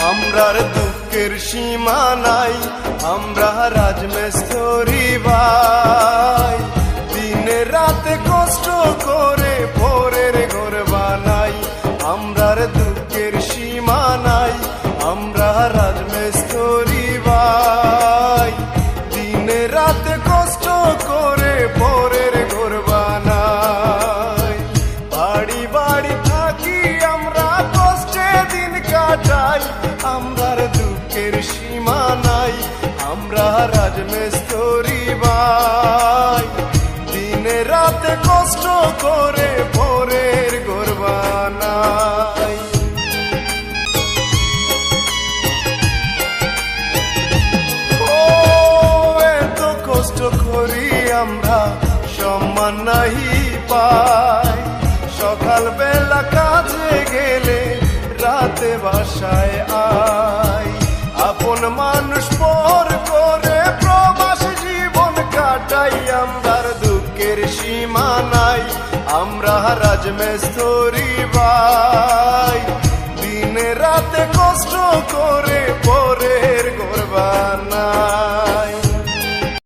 আমরার দুঃখের সীমা নাই, আমরা রাজমিস্ত্রি ভাই। দিনে রাতে কষ্ট করে পরের ঘর বানাই। আমরার দুঃখের সীমা নাই, আমরা রাজমিস্ত্রি ভাই। দিনে রাতে কষ্ট করে পরের ঘর বানাই। বাড়ি বাড়ি থাকি আমরা কষ্টে দিন কাটাই। আমরার দুঃখের সীমা নাই, আমরা রাজমিস্ত্রি ভাই। দিনে রাতে কষ্ট করে পরের ঘর বানাই। ও এত কষ্ট করি আমরা, সম্মান নাহি পাই। সকাল বেলা কাজে গেলে রাতে বাসায় আই। আপন মানুষ পর করে প্রবাস জীবন কাটাই। আমরার দুঃখের সীমা নাই, আমরা রাজমিস্ত্রি ভাই। দিনে রাতে কষ্ট করে পরের ঘর বানাই।